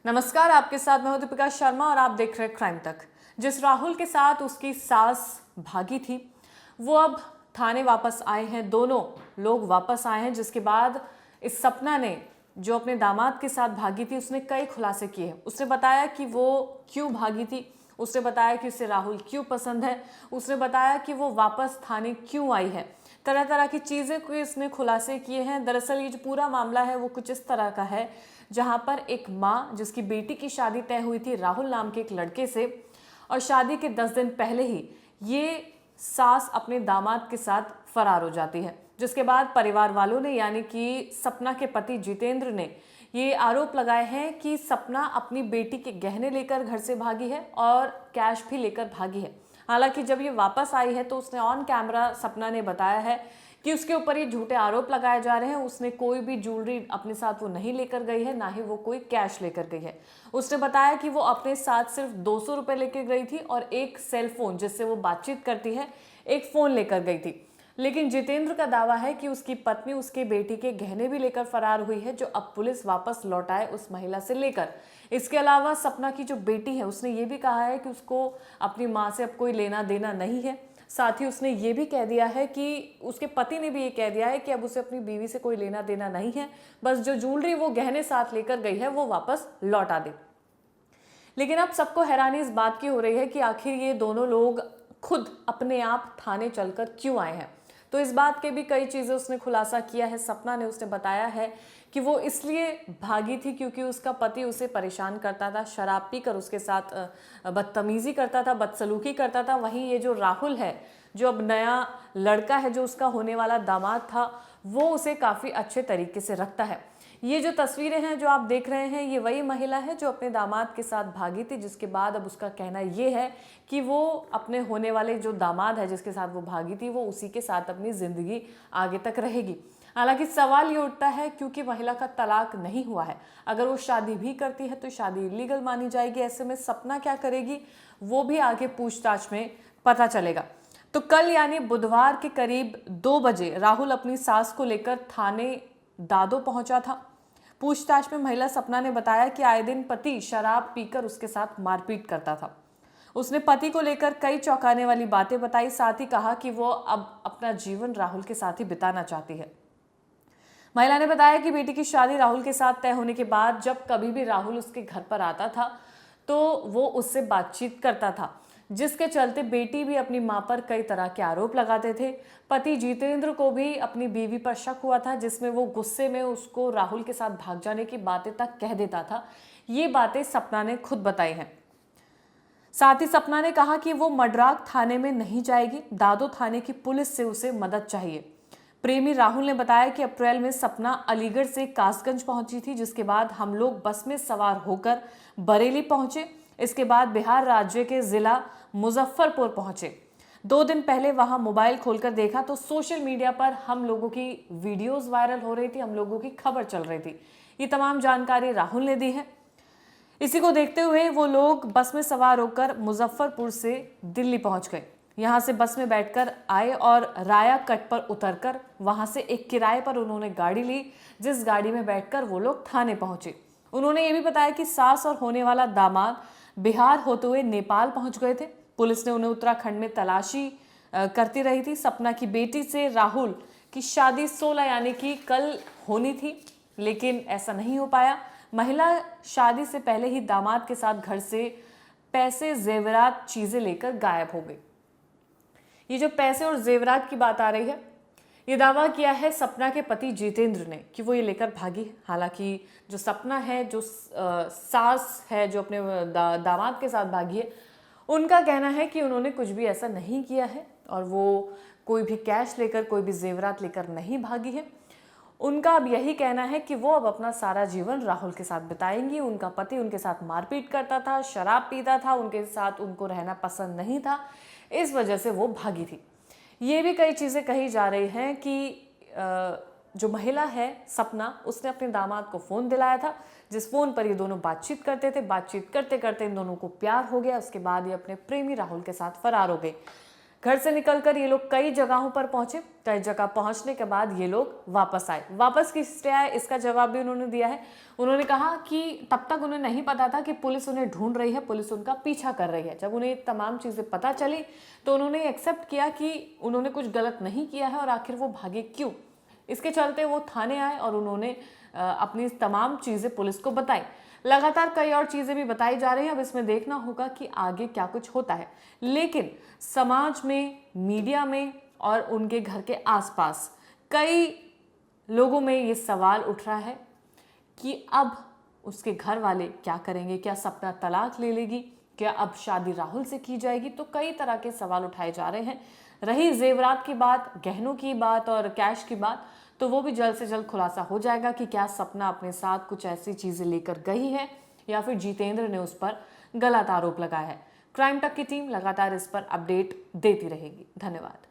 नमस्कार, आपके साथ मैं हूं दीपिका शर्मा और आप देख रहे हैं क्राइम तक। जिस राहुल के साथ उसकी सास भागी थी वो अब थाने वापस आए हैं। दोनों लोग वापस आए हैं, जिसके बाद इस सपना ने जो अपने दामाद के साथ भागी थी उसने कई खुलासे किए हैं। उसने बताया कि वो क्यों भागी थी, उसने बताया कि उसे राहुल क्यों पसंद है, उसने बताया कि वो वापस थाने क्यों आई है। तरह तरह की चीज़ें को इसने खुलासे किए हैं। दरअसल ये जो पूरा मामला है वो कुछ इस तरह का है, जहां पर एक माँ जिसकी बेटी की शादी तय हुई थी राहुल नाम के एक लड़के से, और शादी के 10 दिन पहले ही ये सास अपने दामाद के साथ फरार हो जाती है। जिसके बाद परिवार वालों ने यानी कि सपना के पति जितेंद्र ने ये आरोप लगाए हैं कि सपना अपनी बेटी के गहने लेकर घर से भागी है और कैश भी लेकर भागी है। हालांकि जब ये वापस आई है तो उसने ऑन कैमरा सपना ने बताया है कि उसके ऊपर ये झूठे आरोप लगाए जा रहे हैं। उसने कोई भी ज्वेलरी अपने साथ वो नहीं लेकर गई है, ना ही वो कोई कैश लेकर गई है। उसने बताया कि वो अपने साथ सिर्फ 200 रुपए लेकर गई थी और एक सेल फोन जिससे वो बातचीत करती है, एक फोन लेकर गई थी। लेकिन जितेंद्र का दावा है कि उसकी पत्नी उसके बेटी के गहने भी लेकर फरार हुई है, जो अब पुलिस वापस लौटाए उस महिला से लेकर। इसके अलावा सपना की जो बेटी है उसने ये भी कहा है कि उसको अपनी माँ से अब कोई लेना देना नहीं है। साथ ही उसने ये भी कह दिया है कि उसके पति ने भी ये कह दिया है कि अब उसे अपनी बीवी से कोई लेना देना नहीं है, बस जो ज्वेलरी वो गहने साथ लेकर गई है वो वापस लौटा दे। लेकिन अब सबको हैरानी इस बात की हो रही है कि आखिर ये दोनों लोग खुद अपने आप थाने चलकर क्यों आए हैं। तो इस बात के भी कई चीज़ें उसने खुलासा किया है। सपना ने उसने बताया है कि वो इसलिए भागी थी क्योंकि उसका पति उसे परेशान करता था, शराब पीकर उसके साथ बदतमीजी करता था, बदसलूकी करता था। वहीं ये जो राहुल है, जो अब नया लड़का है, जो उसका होने वाला दामाद था, वो उसे काफ़ी अच्छे तरीके से रखता है। ये जो तस्वीरें हैं जो आप देख रहे हैं, ये वही महिला है जो अपने दामाद के साथ भागी थी, जिसके बाद अब उसका कहना ये है कि वो अपने होने वाले जो दामाद है जिसके साथ वो भागी थी, वो उसी के साथ अपनी ज़िंदगी आगे तक रहेगी। हालांकि सवाल ये उठता है, क्योंकि महिला का तलाक नहीं हुआ है, अगर वो शादी भी करती है तो शादी इलीगल मानी जाएगी। ऐसे में सपना क्या करेगी वो भी आगे पूछताछ में पता चलेगा। तो कल यानी बुधवार के करीब 2 बजे राहुल अपनी सास को लेकर थाने दादो पहुंचा था। पूछताछ में महिला सपना ने बताया कि आए दिन पति शराब पीकर उसके साथ मारपीट करता था। उसने पति को लेकर कई चौंकाने वाली बातें बताई, साथ ही कहा कि वो अब अपना जीवन राहुल के साथ ही बिताना चाहती है। महिला ने बताया कि बेटी की शादी राहुल के साथ तय होने के बाद जब कभी भी राहुल उसके घर पर आता था तो वो उससे बातचीत करता था, जिसके चलते बेटी भी अपनी मां पर कई तरह के आरोप लगाते थे। पति जितेंद्र को भी अपनी बीवी पर शक हुआ था, जिसमें वो गुस्से में उसको राहुल के साथ भाग जाने की बातें तक कह देता था। ये बातें सपना ने खुद बताई हैं। साथ ही सपना ने कहा कि वो मडराग थाने में नहीं जाएगी, दादो थाने की पुलिस से उसे मदद चाहिए। प्रेमी राहुल ने बताया कि अप्रैल में सपना अलीगढ़ से कासगंज पहुंची थी, जिसके बाद हम लोग बस में सवार होकर बरेली पहुंचे। इसके बाद बिहार राज्य के जिला मुजफ्फरपुर पहुंचे। 2 दिन पहले वहां मोबाइल खोलकर देखा तो सोशल मीडिया पर हम लोगों की वीडियोस वायरल हो रही थी, हम लोगों की खबर चल रही थी। ये तमाम जानकारी राहुल ने दी है। इसी को देखते हुए वो लोग बस में सवार होकर मुजफ्फरपुर से दिल्ली पहुंच गए। यहाँ से बस में बैठकर आए और राया कट पर उतरकर वहां से एक किराए पर उन्होंने गाड़ी ली, जिस गाड़ी में बैठकर वो लोग थाने पहुंचे। उन्होंने ये भी बताया कि सास और होने वाला दामाद बिहार होते हुए नेपाल पहुंच गए थे। पुलिस ने उन्हें उत्तराखंड में तलाशी करती रही थी। सपना की बेटी से राहुल की शादी 16 यानी कि कल होनी थी, लेकिन ऐसा नहीं हो पाया। महिला शादी से पहले ही दामाद के साथ घर से पैसे, जेवरात, चीजें लेकर गायब हो गई। ये जो पैसे और जेवरात की बात आ रही है, ये दावा किया है सपना के पति जितेंद्र ने कि वो ये लेकर भागी है। हालांकि जो सपना है, जो सास है, जो अपने दामाद के साथ भागी है, उनका कहना है कि उन्होंने कुछ भी ऐसा नहीं किया है और वो कोई भी कैश लेकर, कोई भी जेवरात लेकर नहीं भागी है। उनका अब यही कहना है कि वो अब अपना सारा जीवन राहुल के साथ बिताएंगी। उनका पति उनके साथ मारपीट करता था, शराब पीता था, उनके साथ उनको रहना पसंद नहीं था, इस वजह से वो भागी थी। ये भी कई चीज़ें कही जा रही हैं कि जो महिला है सपना, उसने अपने दामाद को फ़ोन दिलाया था, जिस फ़ोन पर ये दोनों बातचीत करते थे। बातचीत करते करते इन दोनों को प्यार हो गया। उसके बाद ये अपने प्रेमी राहुल के साथ फरार हो गई। घर से निकलकर ये लोग कई जगहों पर पहुंचे। कई जगह पहुंचने के बाद ये लोग वापस आए। वापस किस लिए आए इसका जवाब भी उन्होंने दिया है। उन्होंने कहा कि तब तक उन्हें नहीं पता था कि पुलिस उन्हें ढूंढ रही है, पुलिस उनका पीछा कर रही है। जब उन्हें तमाम चीज़ें पता चली तो उन्होंने एक्सेप्ट किया कि उन्होंने कुछ गलत नहीं किया है और आखिर वो भागे क्यों। इसके चलते वो थाने आए और उन्होंने अपनी तमाम चीज़ें पुलिस को बताई। लगातार कई और चीज़ें भी बताई जा रही हैं। अब इसमें देखना होगा कि आगे क्या कुछ होता है। लेकिन समाज में, मीडिया में और उनके घर के आसपास कई लोगों में ये सवाल उठ रहा है कि अब उसके घर वाले क्या करेंगे। क्या सपना तलाक ले लेगी? क्या अब शादी राहुल से की जाएगी? तो कई तरह के सवाल उठाए जा रहे हैं। रही जेवरात की बात, गहनों की बात और कैश की बात, तो वो भी जल्द से जल्द खुलासा हो जाएगा कि क्या सपना अपने साथ कुछ ऐसी चीज़ें लेकर गई है या फिर जितेंद्र ने उस पर गलत आरोप लगाया है। क्राइम तक की टीम लगातार इस पर अपडेट देती रहेगी। धन्यवाद।